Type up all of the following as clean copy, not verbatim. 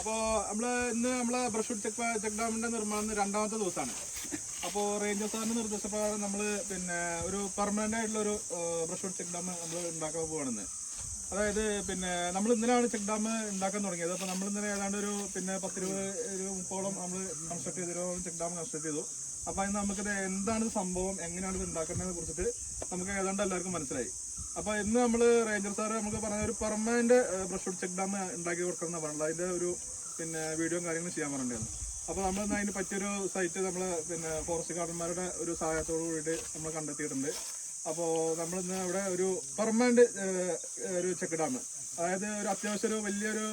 അപ്പോൾ നമ്മളെ ബ്രഷ്വുഡ് ചെക്ക് ഡാമിന്റെ നിർമ്മാണം രണ്ടാമത്തെ ദിവസമാണ്. അപ്പോൾ റേഞ്ചർ സാറിന്റെ നിർദ്ദേശപ്രകാരം നമ്മൾ ഒരു പെർമനന്റ് ആയിട്ടുള്ള ഒരു ബ്രഷ്വുഡ് ചെക്ക് ഡാം നമ്മൾ ഉണ്ടാക്കാൻ പോകണമെന്ന്. അതായത് നമ്മൾ ഇന്നലെയാണ് ചെക്ക് ഡാം ഉണ്ടാക്കാൻ തുടങ്ങിയത്. അപ്പോൾ നമ്മൾ ഇന്നലെ ഏതാണ്ട് ഒരു 10-20-30ഓളം നമ്മൾ കൺസ്ട്രക്ട് ചെയ്തു, ചെക്ക് ഡാം കൺസ്ട്രക്ട് ചെയ്തു. അപ്പോൾ അതിന് നമുക്കിത് എന്താണ് സംഭവം, എങ്ങനെയാണ് ഇത് ഉണ്ടാക്കുന്നതിനെ കുറിച്ചിട്ട് നമുക്ക് ഏതാണ്ട് എല്ലാവർക്കും മനസ്സിലായി. അപ്പോൾ ഇന്ന് നമ്മൾ റേഞ്ചർ സാറ് നമുക്ക് പറഞ്ഞ ഒരു പെർമനന്റ് ബ്രഷ്വുഡ് ചെക്ക് ഡാം ഉണ്ടാക്കി കൊടുക്കണം എന്ന് പറഞ്ഞത്, അതിൻ്റെ ഒരു വീഡിയോയും കാര്യങ്ങളും ചെയ്യാൻ പറഞ്ഞിട്ടുണ്ടായിരുന്നു. അപ്പോൾ നമ്മൾ അതിന് പറ്റിയൊരു സൈറ്റ് നമ്മൾ ഫോറസ്റ്റ് ഗാർഡന്മാരുടെ ഒരു സഹായത്തോടു കൂടിയിട്ട് നമ്മൾ കണ്ടെത്തിയിട്ടുണ്ട്. അപ്പോൾ നമ്മളിന്ന് അവിടെ ഒരു പെർമനന്റ് ഒരു ചെക്ക് ഡാം, അതായത് ഒരു അത്യാവശ്യം ഒരു വലിയൊരു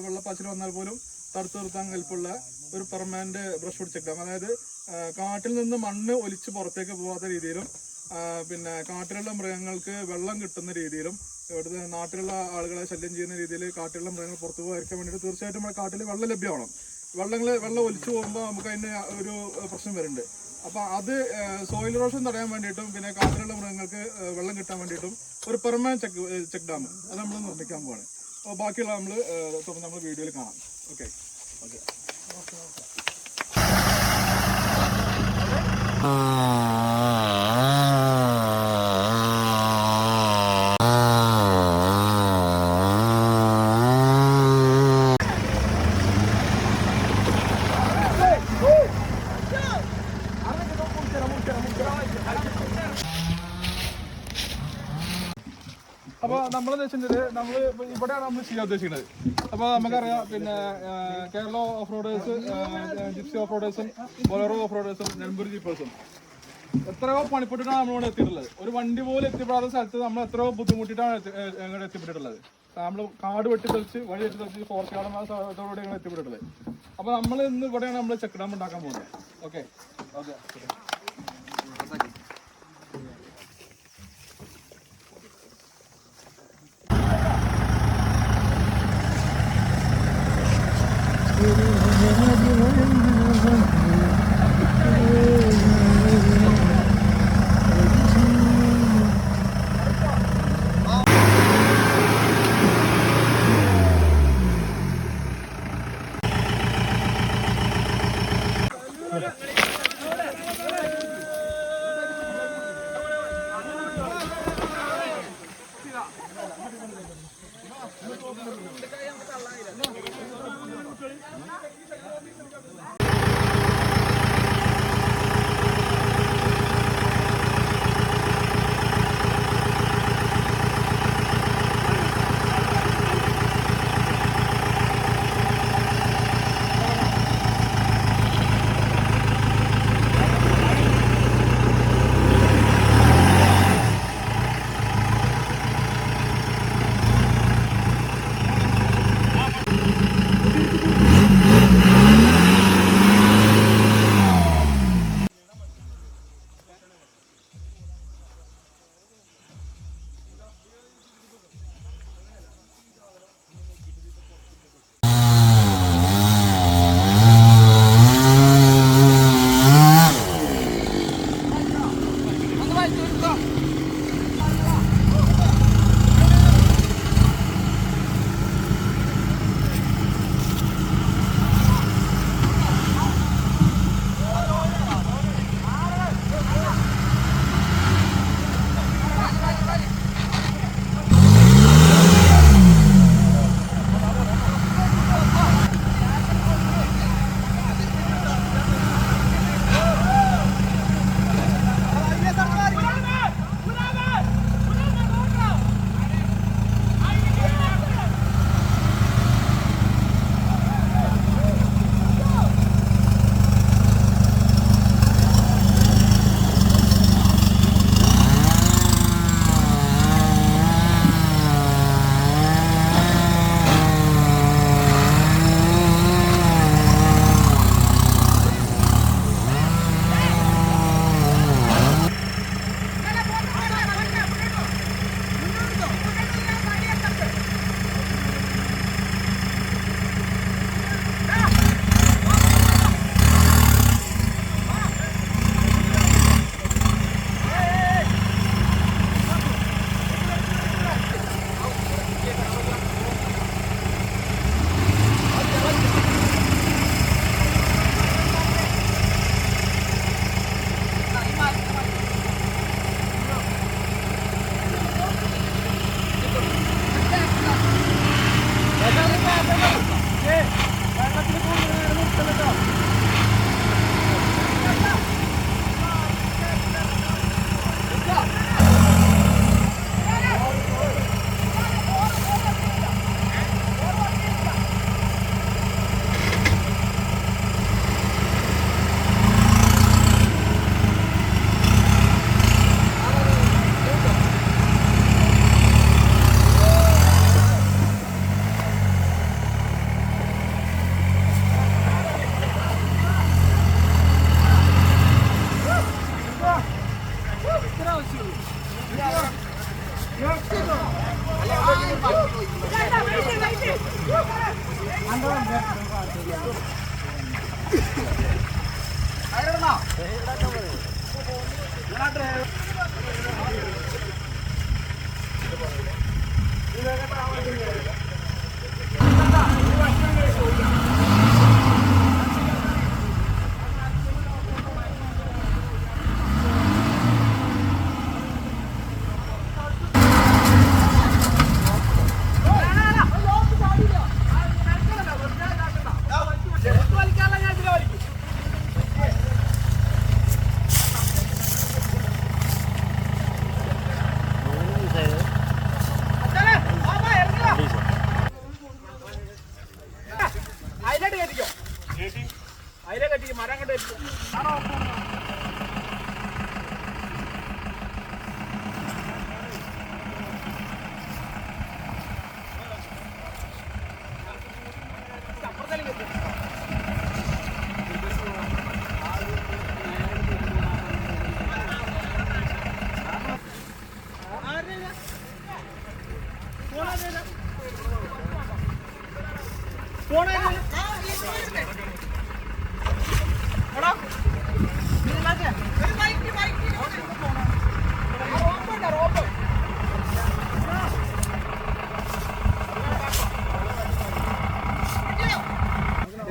വെള്ളപ്പാച്ചിൽ വന്നാൽ പോലും തടുത്തു നിർത്താൻ കൽപ്പുള്ള ഒരു പെർമനന്റ് ബ്രഷ്വുഡ് ചെക്ക് ഡാം, അതായത് കാട്ടിൽ നിന്ന് മണ്ണ് ഒലിച്ച് പുറത്തേക്ക് പോകാത്ത രീതിയിലും കാട്ടിലുള്ള മൃഗങ്ങൾക്ക് വെള്ളം കിട്ടുന്ന രീതിയിലും ഇവിടുത്തെ നാട്ടിലുള്ള ആളുകളെ ശല്യം ചെയ്യുന്ന രീതിയിൽ കാട്ടിലുള്ള മൃഗങ്ങൾ പുറത്തു പോകാതിരിക്കാൻ വേണ്ടിയിട്ട് തീർച്ചയായിട്ടും നമ്മുടെ കാട്ടിൽ വെള്ളം ലഭ്യമാവണം. വെള്ളം ഒലിച്ചു പോകുമ്പോൾ നമുക്ക് അതിന് ഒരു പ്രശ്നം വരുന്നുണ്ട്. അപ്പോൾ അത് സോയിൽ ഇറോഷൻ തടയാൻ വേണ്ടിയിട്ടും കാട്ടിലുള്ള മൃഗങ്ങൾക്ക് വെള്ളം കിട്ടാൻ വേണ്ടിയിട്ടും ഒരു പെർമനന്റ് ചെക്ക് ഡാം അത് നമ്മൾ നിർമ്മിക്കാൻ പോവാണ്. അപ്പോൾ ബാക്കിയുള്ള നമ്മൾ വീഡിയോയിൽ കാണാം. ഓക്കെ. അപ്പോൾ നമ്മളെന്ന് വെച്ചിട്ടുണ്ടെങ്കിൽ നമ്മൾ ഇവിടെയാണ് നമ്മൾ ചെയ്യാൻ ഉദ്ദേശിക്കുന്നത്. അപ്പോൾ നമുക്കറിയാം Kerala off roaders, Gypsy off റോഡേഴ്സും ബൊലേറോ ഓഫ് റോഡേഴ്സും നിലമ്പൂർ ജീപ്പേഴ്സും എത്രയോ പണിപ്പെട്ടിട്ടാണ് നമ്മളിവിടെ എത്തിയിട്ടുള്ളത്. ഒരു വണ്ടി പോലും എത്തിപ്പെടാത്ത സ്ഥലത്ത് നമ്മൾ എത്രയോ ബുദ്ധിമുട്ടിയിട്ടാണ് ഞങ്ങൾ എത്തിപ്പെട്ടിട്ടുള്ളത്. നമ്മൾ കാട് വെട്ടിത്തെളിച്ച് വഴി വെട്ടിത്തെളിച്ച് ഫോറസ്റ്റ് ഗാർഡന്മാരോടുകൂടി ഞങ്ങൾ എത്തിപ്പെട്ടിട്ടുള്ളത്. അപ്പോൾ നമ്മൾ ഇന്ന് ഇവിടെയാണ് നമ്മൾ ചെക്ക് ഡാം ഉണ്ടാക്കാൻ പോകുന്നത്. ഓക്കെ.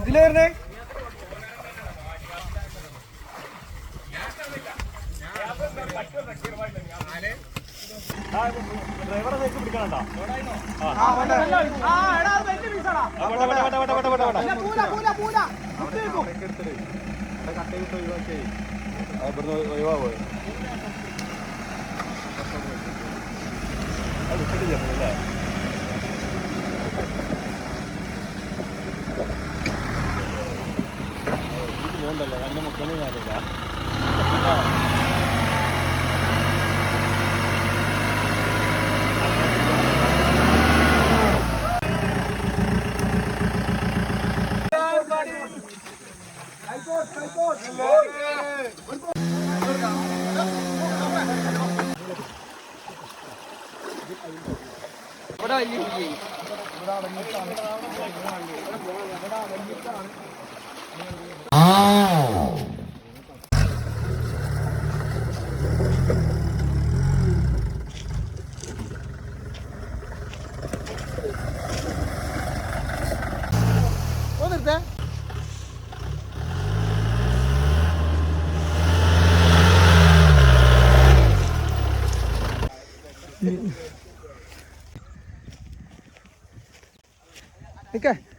ഇതിലേറിനെ ഡ്രൈവറെ സൈക്കിൾ പിടിക്കാനുണ്ടോ? ഇവിടുന്ന് ഒഴിവാകുമോ? അത് വിട്ടിട്ടില്ലേ പോകണ്ടല്ലോ, എൻ്റെ മുഖ്യമന്ത്രി ഞാനില്ല. Okay.